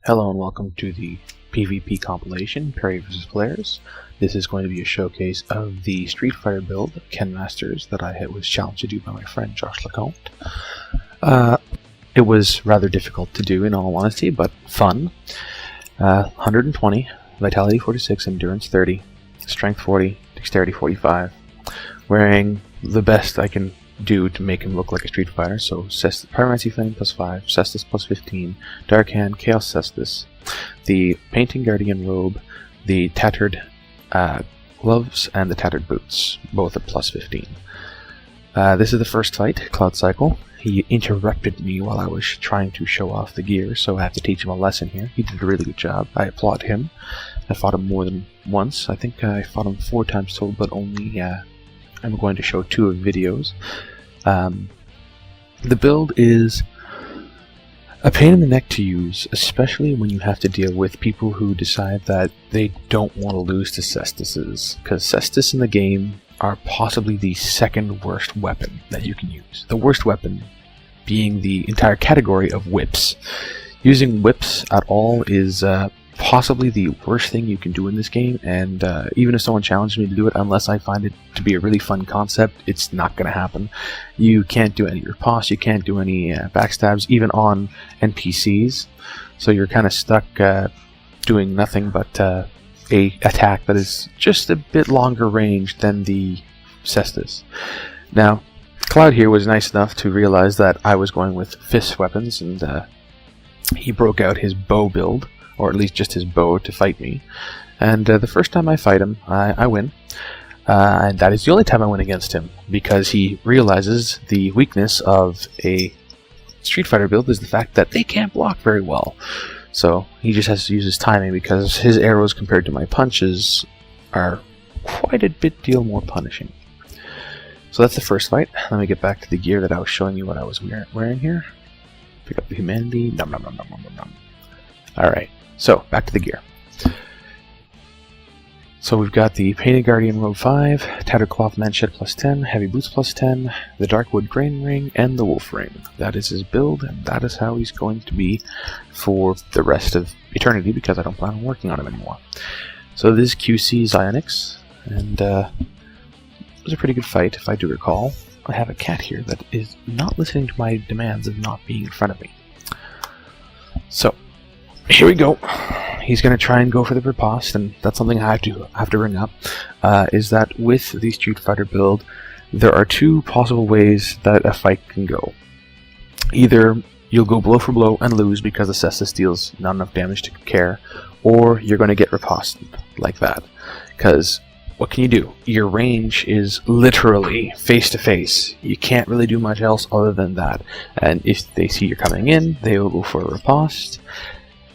Hello and welcome to the PvP compilation, Perry vs. Players. This is going to be a showcase of the Street Fighter build, Ken Masters, that I was challenged to do by my friend Josh Lecomte. It was rather difficult to do in all honesty, but fun. 120, Vitality 46, Endurance 30, Strength 40, Dexterity 45. Wearing the best I can do to make him look like a Street Fighter, so Pyromancy Flame plus 5, Caestus plus 15, Dark Hand, Chaos Caestus, the Painting Guardian robe, the Tattered gloves, and the Tattered boots, both at plus 15. This is the first fight, Cloud Cycle. He interrupted me while I was trying to show off the gear, so I have to teach him a lesson here. He did a really good job. I applaud him. I fought him more than once. I think I fought him 4 times total, but only I'm going to show 2 of videos. The build is a pain in the neck to use, especially when you have to deal with people who decide that they don't want to lose to Caestuses, because Caestus in the game are possibly the second worst weapon that you can use. The worst weapon being the entire category of whips. Using whips at all is possibly the worst thing you can do in this game, and even if someone challenges me to do it, unless I find it to be a really fun concept, it's not going to happen. You can't do any riposte, you can't do any backstabs, even on NPCs, so you're kind of stuck doing nothing but a attack that is just a bit longer range than the Caestus. Now, Cloud here was nice enough to realize that I was going with fist weapons, and he broke out his bow build, or at least just his bow, to fight me. And the first time I fight him, I win. And that is the only time I win against him, because he realizes the weakness of a Street Fighter build is the fact that they can't block very well. So he just has to use his timing, because his arrows compared to my punches are quite a bit more punishing. So that's the first fight. Let me get back to the gear that I was showing you what I was wearing here. Pick up the humanity. Nom nom nom nom nom nom. Alright. So, back to the gear. So we've got the Painted Guardian robe 5, Tattered Cloth manchette plus 10, Heavy Boots plus 10, the Darkwood Grain Ring, and the Wolf Ring. That is his build, and that is how he's going to be for the rest of eternity, because I don't plan on working on him anymore. So this is QC Zionics, and it was a pretty good fight, if I do recall. I have a cat here that is not listening to my demands of not being in front of me. So, here we go. He's going to try and go for the riposte, and that's something I have to bring up, is that with the Street Fighter build, there are 2 possible ways that a fight can go. Either you'll go blow for blow and lose because the Caestus deals not enough damage to care, or you're going to get riposted like that. Because what can you do? Your range is literally face to face. You can't really do much else other than that. And if they see you're coming in, they will go for a riposte.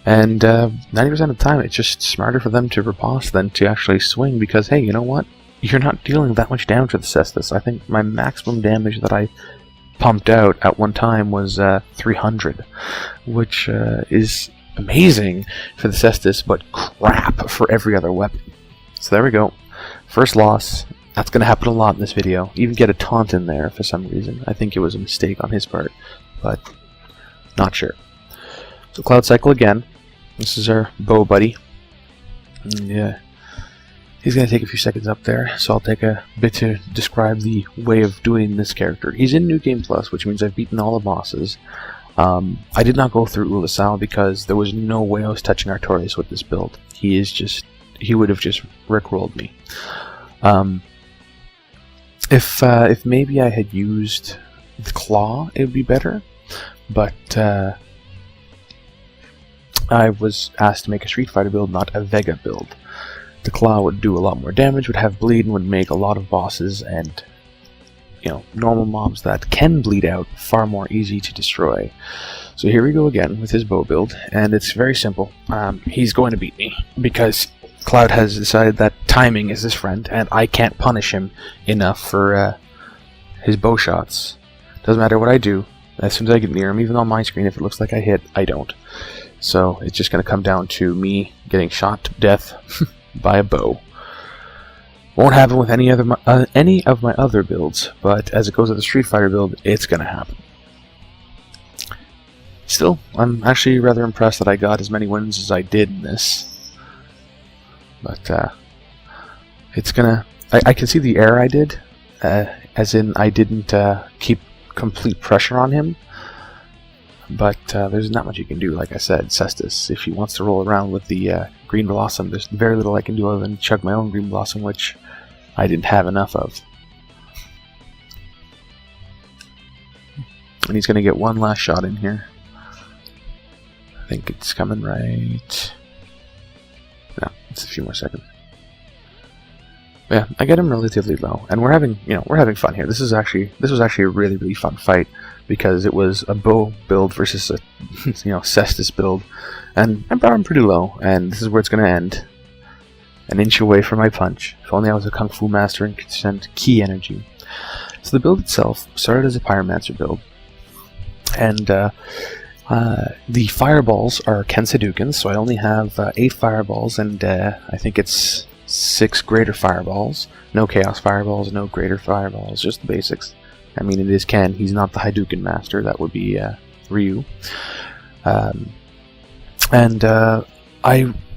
And 90% of the time, it's just smarter for them to riposte than to actually swing, because, hey, you know what? You're not dealing that much damage with the Caestus. I think my maximum damage that I pumped out at one time was 300, which is amazing for the Caestus, but crap for every other weapon. So there we go. First loss. That's going to happen a lot in this video. Even get a taunt in there for some reason. I think it was a mistake on his part, but not sure. So Cloud Cycle again. This is our bow buddy. And, he's going to take a few seconds up there, so I'll take a bit to describe the way of doing this character. He's in New Game Plus, which means I've beaten all the bosses. I did not go through Ulasal because there was no way I was touching Artorias with this build. He would have just rickrolled me. If maybe I had used the Claw, it would be better, but I was asked to make a Street Fighter build, not a Vega build. The Claw would do a lot more damage, would have bleed, and would make a lot of bosses and, normal mobs that can bleed out far more easy to destroy. So here we go again with his bow build, and it's very simple. He's going to beat me, because Cloud has decided that timing is his friend, and I can't punish him enough for his bow shots. Doesn't matter what I do, as soon as I get near him, even on my screen, if it looks like I hit, I don't. So it's just going to come down to me getting shot to death by a bow. Won't happen with any of my other builds, but as it goes with the Street Fighter build, it's going to happen. Still, I'm actually rather impressed that I got as many wins as I did in this. But it's gonna... I can see the error I did, as in I didn't keep complete pressure on him. But there's not much you can do, like I said. Caestus, if he wants to roll around with the green blossom, there's very little I can do other than chug my own green blossom, which I didn't have enough of. And he's going to get one last shot in here. I think it's coming right... No, it's a few more seconds. Yeah, I get him relatively low, and we're having fun here. This was actually a really fun fight because it was a bow build versus a Caestus build, and I brought him pretty low, and this is where it's going to end. An inch away from my punch. If only I was a kung fu master and could send ki energy. So the build itself started as a pyromancer build, and the fireballs are Kensadukins, so I only have 8 fireballs, and I think it's 6 greater fireballs. No chaos fireballs, no greater fireballs, just the basics. I mean, it is Ken, he's not the Hadouken master, that would be Ryu. I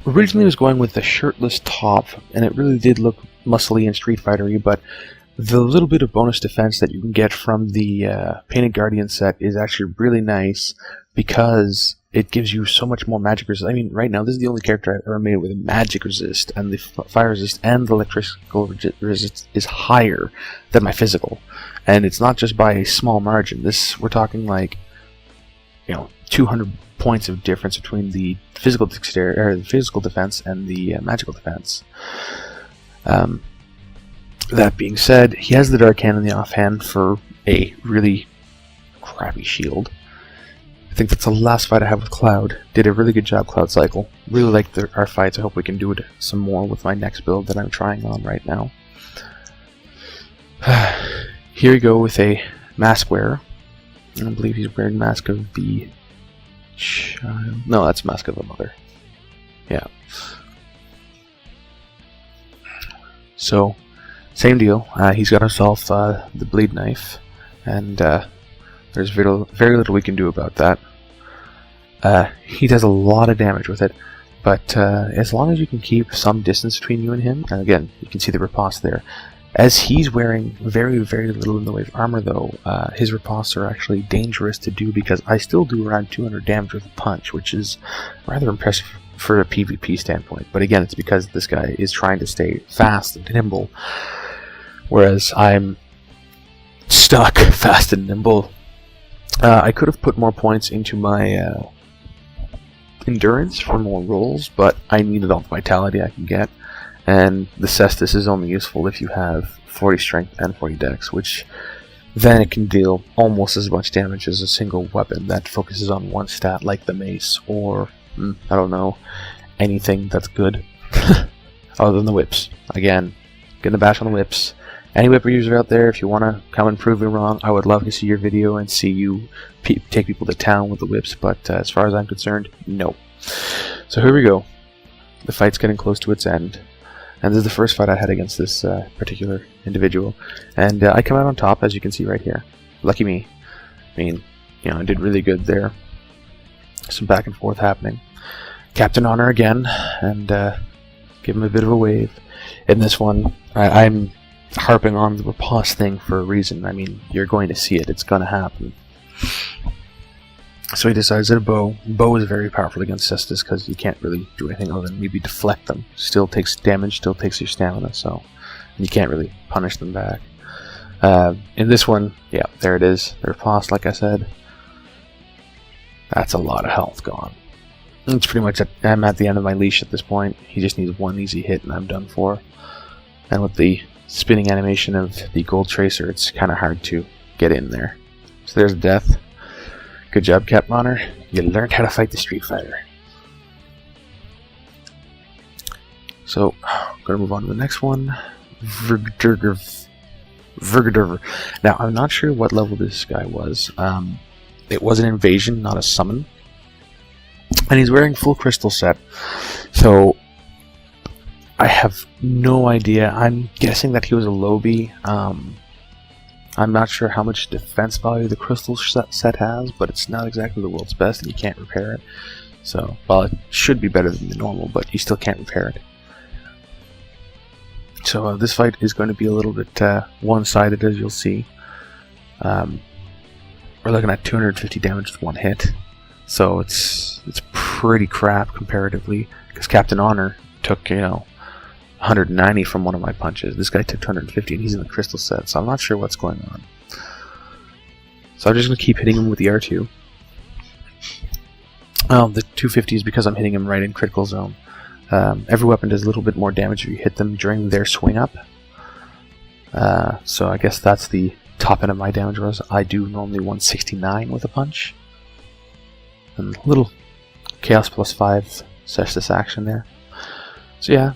originally was going with the shirtless top, and it really did look muscly and Street Fighter-y, but the little bit of bonus defense that you can get from the Painted Guardian set is actually really nice, because it gives you so much more magic resist. I mean, right now, this is the only character I've ever made with magic resist, and the fire resist and the electrical resist is higher than my physical. And it's not just by a small margin. We're talking like, 200 points of difference between the physical dexterity, or the physical defense, and the magical defense. That being said, he has the Dark Hand in the offhand for a really crappy shield. I think that's the last fight I have with Cloud. Did a really good job, Cloud Cycle. Really liked our fights. I hope we can do it some more with my next build that I'm trying on right now. Here we go with a mask wearer. I believe he's wearing Mask of the Child. No, that's Mask of the Mother. Yeah. So, same deal. He's got himself the bleed knife, and there's very little we can do about that. He does a lot of damage with it, but as long as you can keep some distance between you and him, and again, you can see the riposte there. As he's wearing very little in the way of armor, though, his ripostes are actually dangerous to do, because I still do around 200 damage with a punch, which is rather impressive for a PvP standpoint. But again, it's because this guy is trying to stay fast and nimble, whereas I'm stuck fast and nimble. I could have put more points into my endurance for more rolls, but I needed all the vitality I can get, and the Caestus is only useful if you have 40 strength and 40 dex, which then it can deal almost as much damage as a single weapon that focuses on one stat, like the mace, or I don't know, anything that's good other than the whips. Again, getting the bash on the whips. Any whipper user out there, if you want to come and prove me wrong, I would love to see your video and see you take people to town with the whips, but as far as I'm concerned, no. So here we go. The fight's getting close to its end, and this is the first fight I had against this particular individual, and I come out on top, as you can see right here. Lucky me. I mean, I did really good there. Some back and forth happening. Captain Honor again, and give him a bit of a wave. In this one, I'm harping on the riposte thing for a reason. I mean, you're going to see it. It's going to happen. So he decides that a bow. Bow is very powerful against Caestus because you can't really do anything other than maybe deflect them. Still takes damage, still takes your stamina, so you can't really punish them back. In this one, yeah, there it is. The riposte, like I said. That's a lot of health gone. It's pretty much I'm at the end of my leash at this point. He just needs one easy hit and I'm done for. And with the spinning animation of the gold tracer, it's kind of hard to get in there. So there's death. Good job, Captain Honor. You learned how to fight the Street Fighter. So, I'm going to move on to the next one. Verger. Now, I'm not sure what level this guy was. It was an invasion, not a summon. And he's wearing full crystal set. So, I have no idea. I'm guessing that he was a Lobby. I'm not sure how much defense value the crystal set has, but it's not exactly the world's best, and you can't repair it. So, well, it should be better than the normal, but you still can't repair it. So this fight is going to be a little bit one-sided, as you'll see. We're looking at 250 damage with one hit, so it's pretty crap comparatively. Because Captain Honor took 190 from one of my punches. This guy took 250, and he's in the crystal set, so I'm not sure what's going on. So I'm just going to keep hitting him with the R2. The 250 is because I'm hitting him right in critical zone. Every weapon does a little bit more damage if you hit them during their swing up. So I guess that's the top end of my damage was. I do normally 169 with a punch. And a little Chaos +5 Caestus action there. So yeah,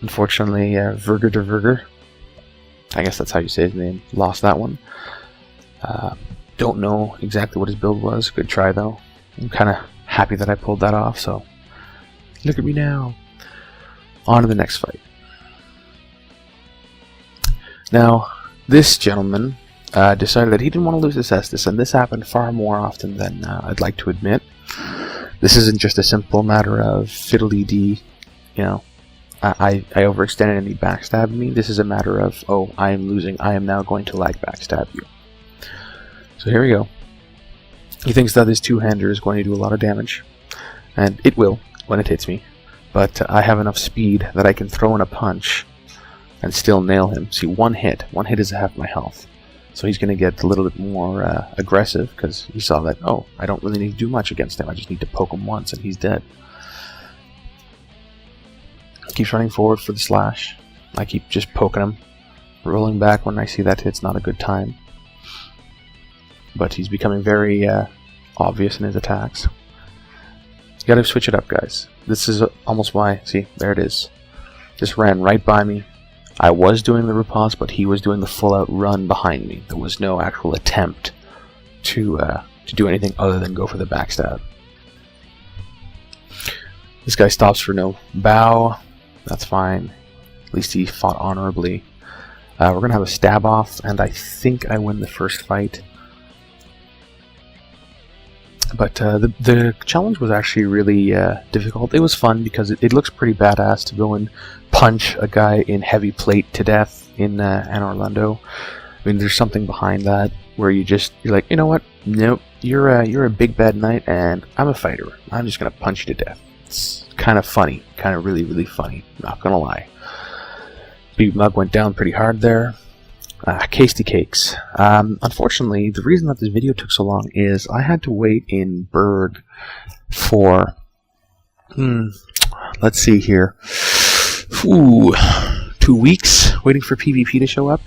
unfortunately, Verger to Verger, I guess that's how you say his name, lost that one. Don't know exactly what his build was. Good try though. I'm kind of happy that I pulled that off, so look at me now. On to the next fight. Now, this gentleman decided that he didn't want to lose the Caestus, and this happened far more often than I'd like to admit. This isn't just a simple matter of fiddly-dee, I overextended and he backstabbed me. This is a matter of, oh, I am losing, I am now going to lag backstab you. So here we go. He thinks that this two-hander is going to do a lot of damage, and it will when it hits me, but I have enough speed that I can throw in a punch and still nail him. See, one hit is half my health. So he's going to get a little bit more aggressive, because he saw that, oh, I don't really need to do much against him, I just need to poke him once and he's dead. Keeps running forward for the slash. I keep just poking him, rolling back when I see that hit's not a good time. But he's becoming very obvious in his attacks. You gotta switch it up, guys. This is almost why, see, there it is. Just ran right by me. I was doing the riposte, but he was doing the full-out run behind me. There was no actual attempt to do anything other than go for the backstab. This guy stops for no bow. That's fine. At least he fought honorably. We're going to have a stab off, and I think I win the first fight. But the challenge was actually really difficult. It was fun because it looks pretty badass to go and punch a guy in heavy plate to death in Anne Orlando. I mean, there's something behind that where you're like, you know what? Nope, you're a big bad knight, and I'm a fighter. I'm just gonna punch you to death. It's kind of funny, kind of really, really funny. Not gonna lie. Big Mug went down pretty hard there. Casty Cakes. Unfortunately, the reason that this video took so long is I had to wait in Berg for, let's see here, 2 weeks waiting for PvP to show up,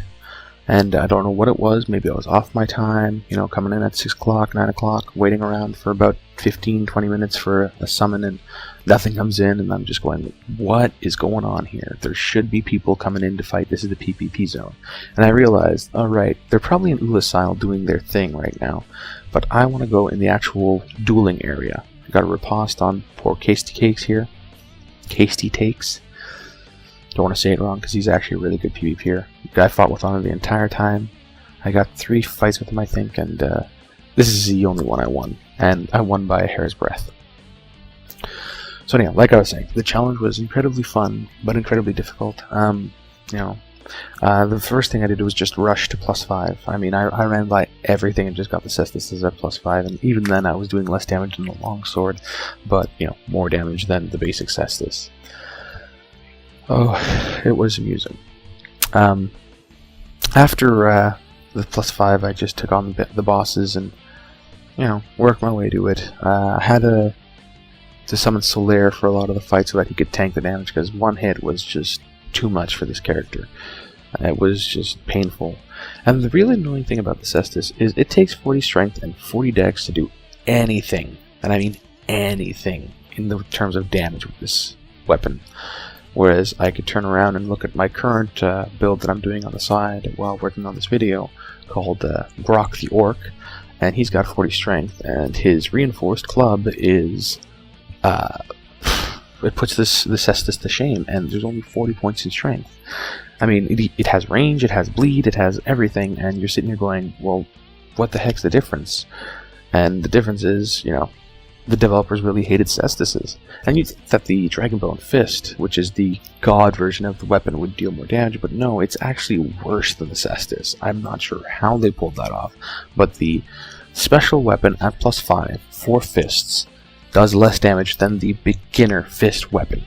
and I don't know what it was. Maybe I was off my time, coming in at 6 o'clock, 9 o'clock, waiting around for about 15-20 minutes for a summon, and nothing comes in, and I'm just going, what is going on here? There should be people coming in to fight. This is the PvP zone. And I realized, alright, they're probably in Ulasile doing their thing right now, but I want to go in the actual dueling area. I got a riposte on poor Casty Cakes here. Casty Takes. Don't want to say it wrong because he's actually a really good PvPer. The guy fought with honor the entire time. I got 3 fights with him, I think, and this is the only one I won. And I won by a hair's breadth. So anyhow, like I was saying, the challenge was incredibly fun, but incredibly difficult. The first thing I did was just rush to +5. I mean, I ran by everything and just got the Caestus at +5, and even then I was doing less damage than the longsword, but, more damage than the basic Caestus. Oh, it was amusing. After the +5, I just took on the bosses and, worked my way to it. I had to summon Solaire for a lot of the fights so that he could tank the damage, because one hit was just too much for this character. It was just painful. And the really annoying thing about the Caestus is it takes 40 strength and 40 dex to do anything, and I mean anything, in the terms of damage with this weapon. Whereas I could turn around and look at my current build that I'm doing on the side while working on this video, called Brock the Orc, and he's got 40 strength, and his reinforced club is it puts this Caestus to shame, and there's only 40 points in strength. I mean, it has range, it has bleed, it has everything, and you're sitting here going, well, what the heck's the difference? And the difference is, you know, the developers really hated Caestuses. And you'd think that the Dragonbone Fist, which is the god version of the weapon, would deal more damage, but no, it's actually worse than the Caestus. I'm not sure how they pulled that off, but the special weapon at +5 for fists does less damage than the beginner fist weapon.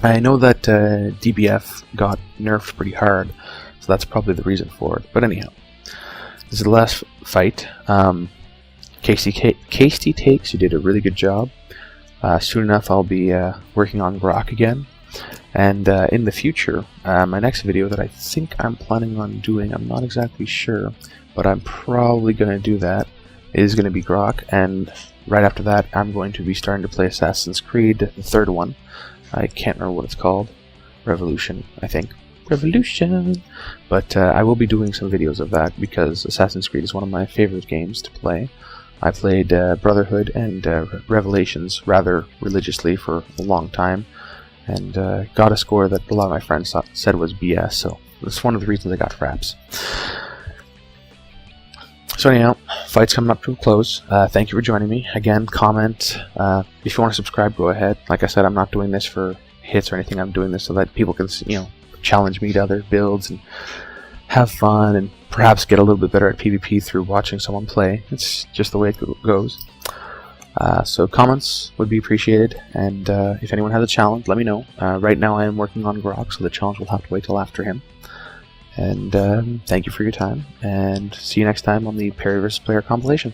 I know that DBF got nerfed pretty hard, so that's probably the reason for it. But anyhow, this is the last fight. Casey Takes, you did a really good job. Soon enough I'll be working on Grok again. And in the future, my next video that I think I'm planning on doing, I'm not exactly sure, but I'm probably going to do that, is going to be Grok. And right after that, I'm going to be starting to play Assassin's Creed, the third one. I can't remember what it's called. Revolution, I think. Revolution! But I will be doing some videos of that because Assassin's Creed is one of my favorite games to play. I played Brotherhood and Revelations rather religiously for a long time, and got a score that a lot of my friends said was BS, so that's one of the reasons I got fraps. So anyhow, fight's coming up to a close. Thank you for joining me. Again, comment. If you want to subscribe, go ahead. Like I said, I'm not doing this for hits or anything. I'm doing this so that people can, you know, challenge me to other builds and have fun and perhaps get a little bit better at PvP through watching someone play. It's just the way it goes. So comments would be appreciated, and if anyone has a challenge, let me know. Right now I am working on Grok, so the challenge will have to wait till after him. And thank you for your time, and see you next time on the Perry vs. Player compilation.